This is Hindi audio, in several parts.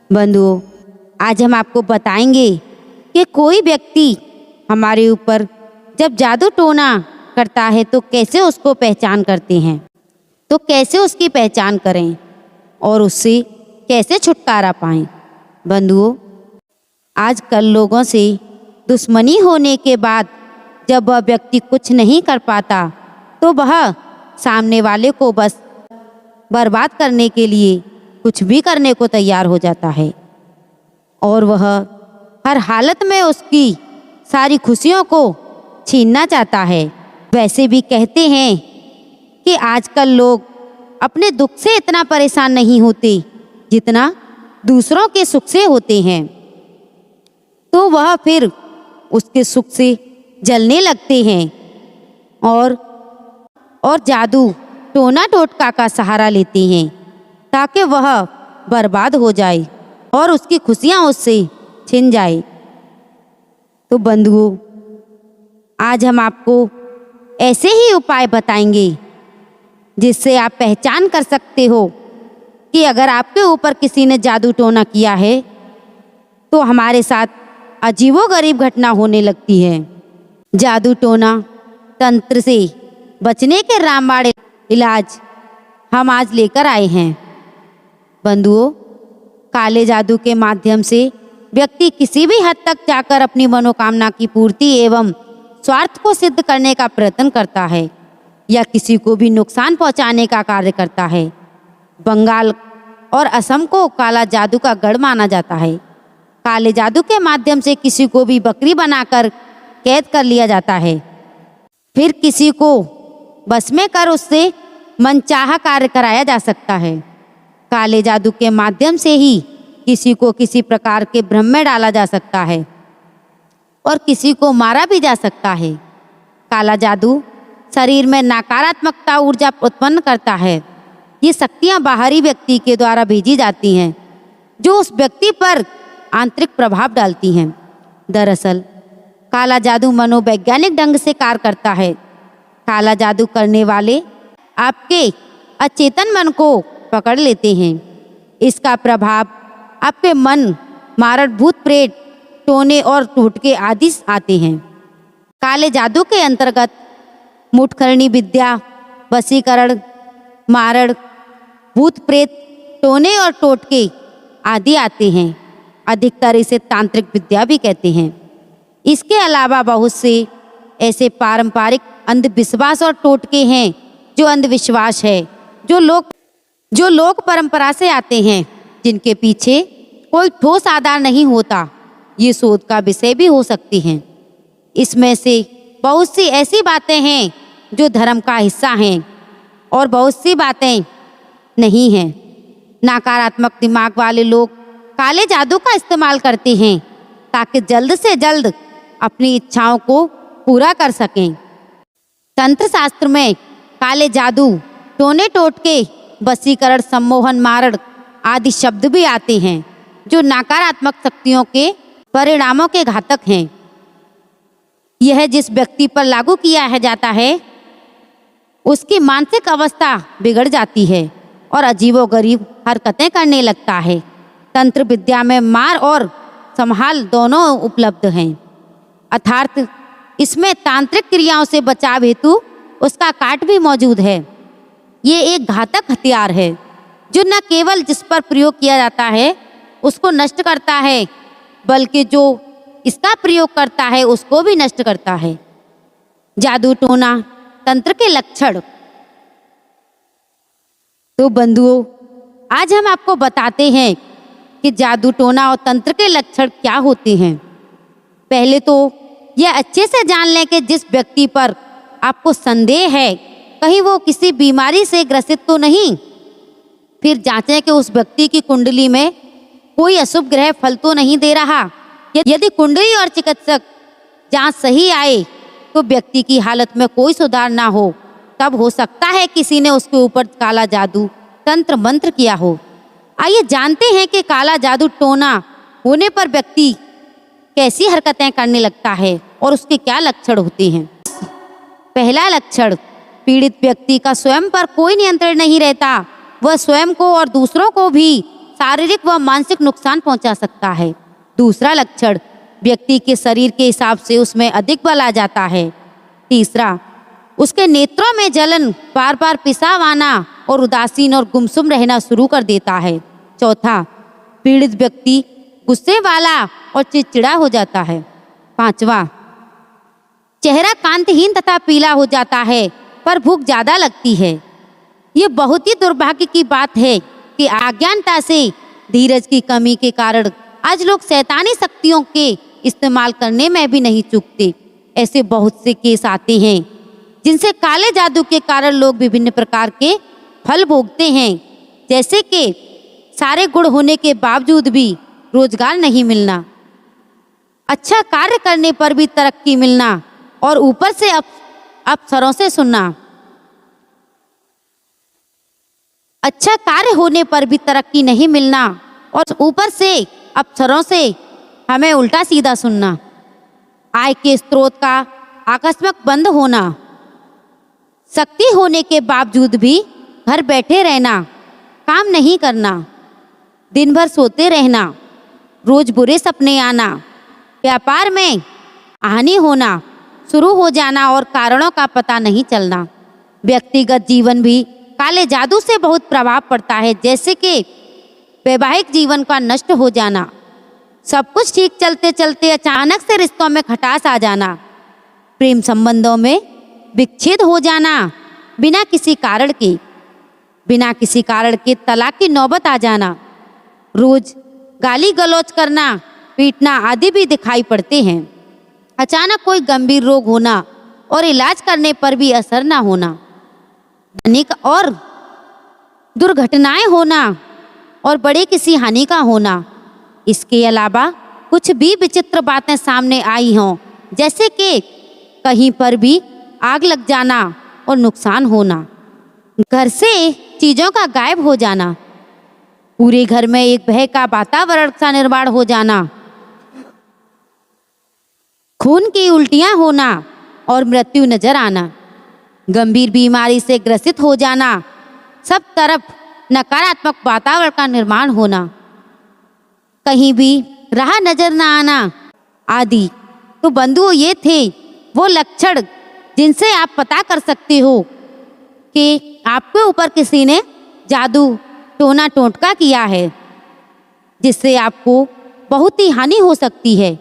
बंधुओं, आज हम आपको बताएंगे कि कोई व्यक्ति हमारे ऊपर जब जादू टोना करता है तो कैसे उसको पहचान करते हैं, तो कैसे उसकी पहचान करें और उससे कैसे छुटकारा पाएं। बंधुओं, आजकल लोगों से दुश्मनी होने के बाद जब वह व्यक्ति कुछ नहीं कर पाता तो वह सामने वाले को बस बर्बाद करने के लिए कुछ भी करने को तैयार हो जाता है और वह हर हालत में उसकी सारी खुशियों को छीनना चाहता है। वैसे भी कहते हैं कि आजकल लोग अपने दुख से इतना परेशान नहीं होते जितना दूसरों के सुख से होते हैं, तो वह फिर उसके सुख से जलने लगते हैं और जादू टोना टोटका का सहारा लेते हैं ताकि वह बर्बाद हो जाए और उसकी खुशियां उससे छिन जाए। तो बंधुओं, आज हम आपको ऐसे ही उपाय बताएंगे जिससे आप पहचान कर सकते हो कि अगर आपके ऊपर किसी ने जादू टोना किया है तो हमारे साथ अजीबोगरीब घटना होने लगती है। जादू टोना तंत्र से बचने के रामबाण इलाज हम आज लेकर आए हैं। बंधुओं, काले जादू के माध्यम से व्यक्ति किसी भी हद तक जाकर अपनी मनोकामना की पूर्ति एवं स्वार्थ को सिद्ध करने का प्रयत्न करता है या किसी को भी नुकसान पहुंचाने का कार्य करता है। बंगाल और असम को काला जादू का गढ़ माना जाता है। काले जादू के माध्यम से किसी को भी बकरी बनाकर कैद कर लिया जाता है, फिर किसी को बस में कर उससे मनचाहा कार्य कराया जा सकता है। काले जादू के माध्यम से ही किसी को किसी प्रकार के भ्रम में डाला जा सकता है और किसी को मारा भी जा सकता है। काला जादू शरीर में नकारात्मकता ऊर्जा उत्पन्न करता है। ये शक्तियां बाहरी व्यक्ति के द्वारा भेजी जाती हैं जो उस व्यक्ति पर आंतरिक प्रभाव डालती हैं। दरअसल काला जादू मनोवैज्ञानिक ढंग से कार्य करता है। काला जादू करने वाले आपके अचेतन मन को पकड़ लेते हैं। इसका प्रभाव आपके मन मारण भूत प्रेत टोने और टोटके आदि आते हैं। काले जादू के अंतर्गत मुठकरणी विद्या, वशीकरण, मारण, भूत प्रेत टोने और टोटके आदि आते हैं। अधिकतर इसे तांत्रिक विद्या भी कहते हैं। इसके अलावा बहुत से ऐसे पारंपरिक अंधविश्वास और टोटके हैं जो अंधविश्वास है, जो लोक परंपरा से आते हैं, जिनके पीछे कोई ठोस आधार नहीं होता। ये शोध का विषय भी हो सकती हैं। इसमें से बहुत सी ऐसी बातें हैं जो धर्म का हिस्सा हैं और बहुत सी बातें नहीं हैं। नकारात्मक दिमाग वाले लोग काले जादू का इस्तेमाल करते हैं ताकि जल्द से जल्द अपनी इच्छाओं को पूरा कर सकें। तंत्र शास्त्र में काले जादू, टोने टोटके, वशीकरण, सम्मोहन, मारण आदि शब्द भी आते हैं जो नकारात्मक शक्तियों के परिणामों के घातक हैं। यह जिस व्यक्ति पर लागू किया जाता है उसकी मानसिक अवस्था बिगड़ जाती है और अजीबोगरीब हरकतें करने लगता है। तंत्र विद्या में मार और संहाल दोनों उपलब्ध हैं, अर्थात इसमें तांत्रिक क्रियाओं से बचाव हेतु उसका काट भी मौजूद है। ये एक घातक हथियार है जो न केवल जिस पर प्रयोग किया जाता है उसको नष्ट करता है, बल्कि जो इसका प्रयोग करता है उसको भी नष्ट करता है। जादू टोना तंत्र के लक्षण। तो बंधुओं, आज हम आपको बताते हैं कि जादू टोना और तंत्र के लक्षण क्या होते हैं। पहले तो यह अच्छे से जान लें कि जिस व्यक्ति पर आपको संदेह है कहीं वो किसी बीमारी से ग्रसित तो नहीं। फिर जांचें कि उस व्यक्ति की कुंडली में कोई अशुभ ग्रह फल तो नहीं दे रहा। यदि कुंडली और चिकित्सक जांच सही आए तो व्यक्ति की हालत में कोई सुधार ना हो, तब हो सकता है किसी ने उसके ऊपर काला जादू तंत्र मंत्र किया हो। आइए जानते हैं कि काला जादू टोना होने पर व्यक्ति कैसी हरकतें करने लगता है और उसके क्या लक्षण होते हैं। पहला लक्षण, पीड़ित व्यक्ति का स्वयं पर कोई नियंत्रण नहीं रहता। वह स्वयं को और दूसरों को भी शारीरिक व मानसिक नुकसान पहुंचा सकता है। दूसरा लक्षण, व्यक्ति के शरीर के हिसाब से उसमें अधिक बल आ जाता है। तीसरा, उसके नेत्रों में जलन, बार बार पेशाब आना और उदासीन और गुमसुम रहना शुरू कर देता है। चौथा, पीड़ित व्यक्ति गुस्से वाला और चिड़चिड़ा हो जाता है। पांचवा, चेहरा कांतिहीन तथा पीला हो जाता है पर भूख ज्यादा लगती है। ये बहुत ही दुर्भाग्य की बात है कि अज्ञानता से, धीरज की कमी के कारण आज लोग शैतानी शक्तियों के इस्तेमाल करने में भी नहीं चूकते। ऐसे बहुत से केस आते हैं जिनसे काले जादू के कारण लोग विभिन्न प्रकार के फल भोगते हैं, जैसे कि सारे गुण होने के बावजूद भी रोजगार नहीं मिलना, अच्छा कार्य करने पर भी तरक्की मिलना और ऊपर से अफसरों से सुनना। अच्छा कार्य होने पर भी तरक्की नहीं मिलना और ऊपर से अफसरों से हमें उल्टा सीधा सुनना। आय के स्रोत का आकस्मिक बंद होना, शक्ति होने के बावजूद भी घर बैठे रहना, काम नहीं करना, दिन भर सोते रहना, रोज बुरे सपने आना, व्यापार में हानि होना, शुरू हो जाना और कारणों का पता नहीं चलना। व्यक्तिगत जीवन भी काले जादू से बहुत प्रभाव पड़ता है, जैसे कि वैवाहिक जीवन का नष्ट हो जाना, सब कुछ ठीक चलते चलते अचानक से रिश्तों में खटास आ जाना, प्रेम संबंधों में विच्छेद हो जाना, बिना किसी कारण के तलाक की नौबत आ जाना, रोज गाली गलौज करना, पीटना आदि भी दिखाई पड़ते हैं। अचानक कोई गंभीर रोग होना और इलाज करने पर भी असर न होना, धनिक और दुर्घटनाएं होना और बड़े किसी हानि का होना। इसके अलावा कुछ भी विचित्र बातें सामने आई हों, जैसे कि कहीं पर भी आग लग जाना और नुकसान होना, घर से चीजों का गायब हो जाना, पूरे घर में एक भय का वातावरण सा निर्माण हो जाना, खून की उल्टियां होना और मृत्यु नजर आना, गंभीर बीमारी से ग्रसित हो जाना, सब तरफ नकारात्मक वातावरण का निर्माण होना, कहीं भी राह नजर न आना आदि। तो बंधुओं, ये थे वो लक्षण जिनसे आप पता कर सकते हो कि आपके ऊपर किसी ने जादू टोना टोटका किया है, जिससे आपको बहुत ही हानि हो सकती है।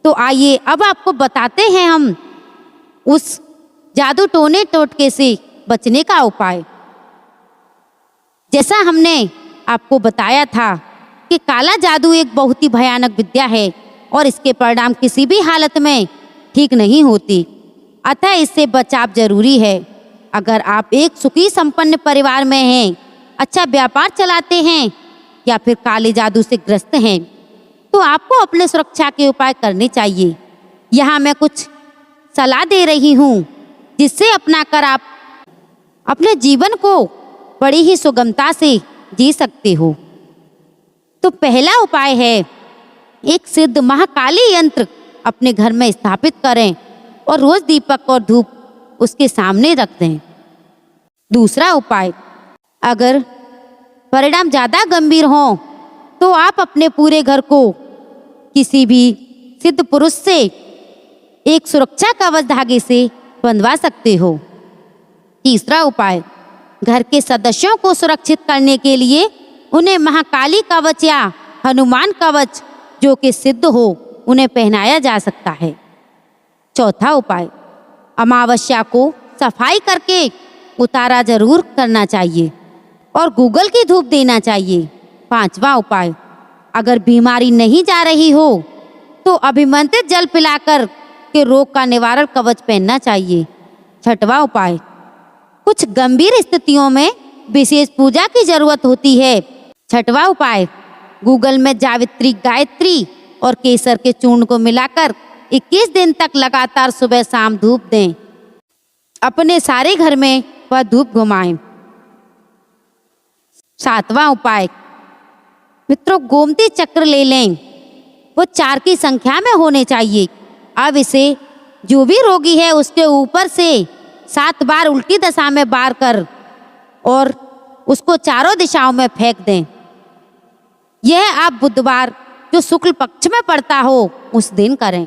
तो आइए अब आपको बताते हैं हम उस जादू टोने टोटके से बचने का उपाय। जैसा हमने आपको बताया था कि काला जादू एक बहुत ही भयानक विद्या है और इसके परिणाम किसी भी हालत में ठीक नहीं होती, अतः इससे बचाव जरूरी है। अगर आप एक सुखी संपन्न परिवार में हैं, अच्छा व्यापार चलाते हैं या फिर काले जादू से ग्रस्त हैं, तो आपको अपने सुरक्षा के उपाय करने चाहिए। यहाँ मैं कुछ सलाह दे रही हूँ जिससे अपनाकर आप अपने जीवन को बड़ी ही सुगमता से जी सकते हो। तो पहला उपाय है, एक सिद्ध महाकाली यंत्र अपने घर में स्थापित करें और रोज दीपक और धूप उसके सामने रख दें। दूसरा उपाय, अगर परिणाम ज्यादा गंभीर हो तो आप अपने पूरे घर को किसी भी सिद्ध पुरुष से एक सुरक्षा कवच धागे से बंधवा सकते हो। तीसरा उपाय, घर के सदस्यों को सुरक्षित करने के लिए उन्हें महाकाली कवच या हनुमान कवच जो कि सिद्ध हो उन्हें पहनाया जा सकता है। चौथा उपाय, अमावस्या को सफाई करके उतारा जरूर करना चाहिए और गूगल की धूप देना चाहिए। पांचवा उपाय, अगर बीमारी नहीं जा रही हो तो अभिमंत्रित जल पिलाकर के रोग का निवारण कवच पहनना चाहिए। छठवां उपाय, कुछ गंभीर स्थितियों में विशेष पूजा की जरूरत होती है। छठवां उपाय, गूगल में जावित्री, गायत्री और केसर के चूर्ण को मिलाकर 21 दिन तक लगातार सुबह शाम धूप दें। अपने सारे घर में वह धूप घुमाएं। सातवां उपाय, मित्रों, गोमती चक्र ले लें, वो 4 की संख्या में होने चाहिए। अब इसे जो भी रोगी है उसके ऊपर से 7 बार उल्टी दशा में बार कर और उसको चारों दिशाओं में फेंक दें। यह आप बुधवार जो शुक्ल पक्ष में पड़ता हो उस दिन करें।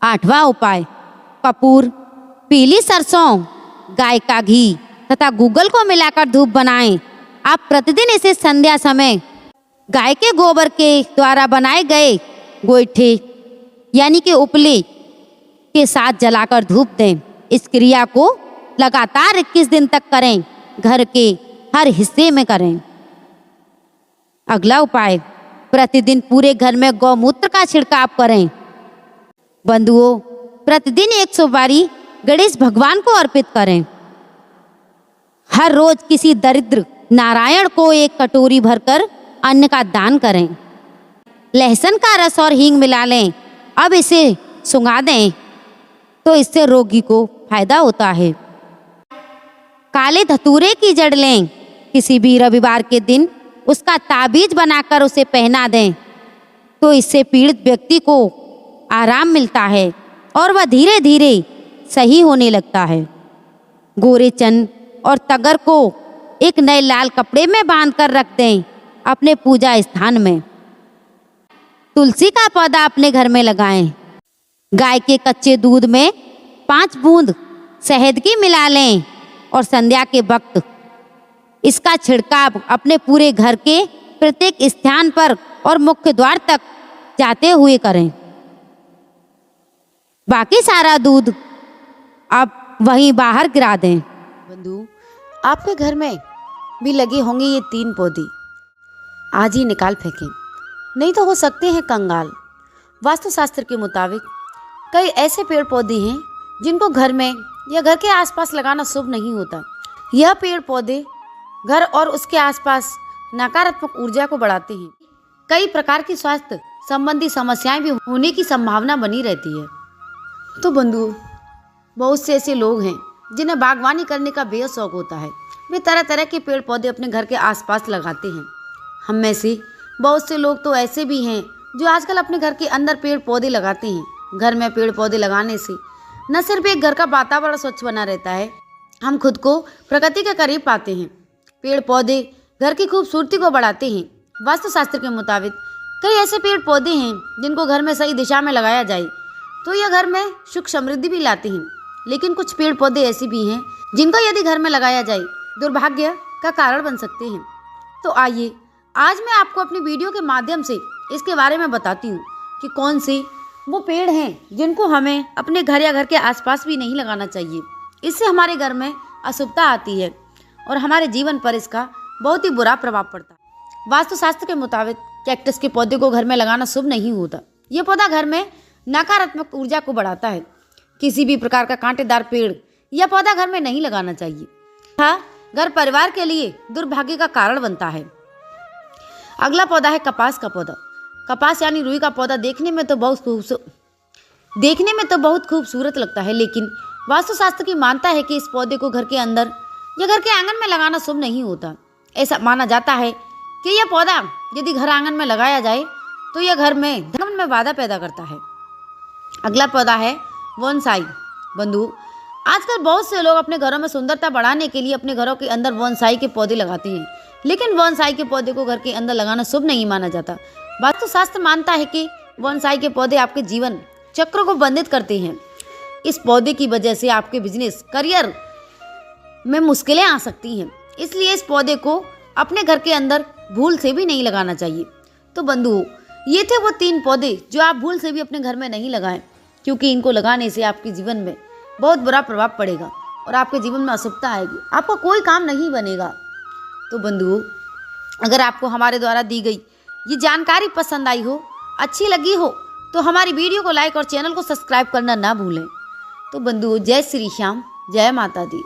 8वां उपाय, कपूर, पीली सरसों, गाय का घी तथा गूगल को मिलाकर धूप बनाएं। आप प्रतिदिन इसे संध्या समय गाय के गोबर के द्वारा बनाए गए गोईठे यानी कि उपले के साथ जलाकर धूप दें। इस क्रिया को लगातार 21 दिन तक करें। घर के हर हिस्से में करें। अगला उपाय, प्रतिदिन पूरे घर में गौमूत्र का छिड़काव करें। बंधुओं, प्रतिदिन 1 सुपारी गणेश भगवान को अर्पित करें। हर रोज किसी दरिद्र नारायण को 1 कटोरी भरकर अन्न का दान करें। लहसुन का रस और हींग मिला लें। अब इसे सुंघा दें तो इससे रोगी को फायदा होता है। काले धतूरे की जड़ लें। किसी भी रविवार के दिन उसका ताबीज बनाकर उसे पहना दें तो इससे पीड़ित व्यक्ति को आराम मिलता है और वह धीरे धीरे सही होने लगता है। गोरे चन और तगर को एक नए लाल कपड़े में बांधकर रख दें अपने पूजा स्थान में। तुलसी का पौधा अपने घर में लगाएं। गाय के कच्चे दूध में 5 बूंद शहद की मिला लें और संध्या के वक्त इसका छिड़काव अपने पूरे घर के प्रत्येक स्थान पर और मुख्य द्वार तक जाते हुए करें। बाकी सारा दूध आप वहीं बाहर गिरा दें। बंधु, आपके घर में भी लगे होंगे ये 3 पौधे। आज ही निकाल फेंकें, नहीं तो हो सकते हैं कंगाल। वास्तुशास्त्र के मुताबिक कई ऐसे पेड़ पौधे हैं जिनको घर में या घर के आसपास लगाना शुभ नहीं होता। यह पेड़ पौधे घर और उसके आसपास नकारात्मक ऊर्जा को बढ़ाते हैं। कई प्रकार की स्वास्थ्य संबंधी समस्याएं भी होने की संभावना बनी रहती है। तो बंधुओं, बहुत से ऐसे लोग हैं जिन्हें बागवानी करने का बेहद शौक होता है। वे तरह तरह के पेड़ पौधे अपने घर के आसपास लगाते हैं। हम में से बहुत से लोग तो ऐसे भी हैं जो आजकल अपने घर के अंदर पेड़ पौधे लगाते हैं। घर में पेड़ पौधे लगाने से न सिर्फ एक घर का वातावरण स्वच्छ बना रहता है, हम खुद को प्रकृति के करीब पाते हैं। पेड़ पौधे घर की खूबसूरती को बढ़ाते हैं। वास्तुशास्त्र के मुताबिक कई ऐसे पेड़ पौधे हैं जिनको घर में सही दिशा में लगाया जाए तो यह घर में सुख समृद्धि भी लाते हैं। लेकिन कुछ पेड़ पौधे ऐसे भी हैं जिनको यदि घर में लगाया जाए दुर्भाग्य का कारण बन सकते हैं। तो आइए आज मैं आपको अपनी वीडियो के माध्यम से इसके बारे में बताती हूँ कि कौन से वो पेड़ हैं जिनको हमें अपने घर या घर के आसपास भी नहीं लगाना चाहिए। इससे हमारे घर में अशुभता आती है और हमारे जीवन पर इसका बहुत ही बुरा प्रभाव पड़ता है। वास्तुशास्त्र के मुताबिक कैक्टस के पौधे को घर में लगाना शुभ नहीं होता। ये पौधा घर में नकारात्मक ऊर्जा को बढ़ाता है। किसी भी प्रकार का कांटेदार पेड़ या पौधा घर में नहीं लगाना चाहिए। हाँ, घर परिवार के लिए दुर्भाग्य का कारण बनता है। अगला पौधा है कपास का पौधा। कपास यानी रुई का पौधा देखने में तो बहुत खूबसूरत लगता है, लेकिन वास्तुशास्त्र की मानता है कि इस पौधे को घर के अंदर या घर के आंगन में लगाना शुभ नहीं होता। ऐसा माना जाता है कि यह पौधा यदि घर आंगन में लगाया जाए तो यह घर में धन में बाधा पैदा करता है। अगला पौधा है बोनसाई। बंधु, आजकल बहुत से लोग अपने घरों में सुंदरता बढ़ाने के लिए अपने घरों के अंदर बोनसाई के पौधे लगाते हैं, लेकिन बोनसाई के पौधे को घर के अंदर लगाना शुभ नहीं माना जाता। वास्तुशास्त्र मानता है कि बोनसाई के पौधे आपके जीवन चक्र को बंधित करते हैं। इस पौधे की वजह से आपके बिजनेस करियर में मुश्किलें आ सकती हैं, इसलिए इस पौधे को अपने घर के अंदर भूल से भी नहीं लगाना चाहिए। तो बंधुओं, ये थे वो 3 पौधे जो आप भूल से भी अपने घर में नहीं लगाएं, क्योंकि इनको लगाने से आपके जीवन में बहुत बुरा प्रभाव पड़ेगा और आपके जीवन में अशुभता आएगी। आपका कोई काम नहीं बनेगा। तो बंधुओं, अगर आपको हमारे द्वारा दी गई ये जानकारी पसंद आई हो, अच्छी लगी हो, तो हमारी वीडियो को लाइक और चैनल को सब्सक्राइब करना ना भूलें। तो बंधुओं, जय श्री श्याम, जय माता दी।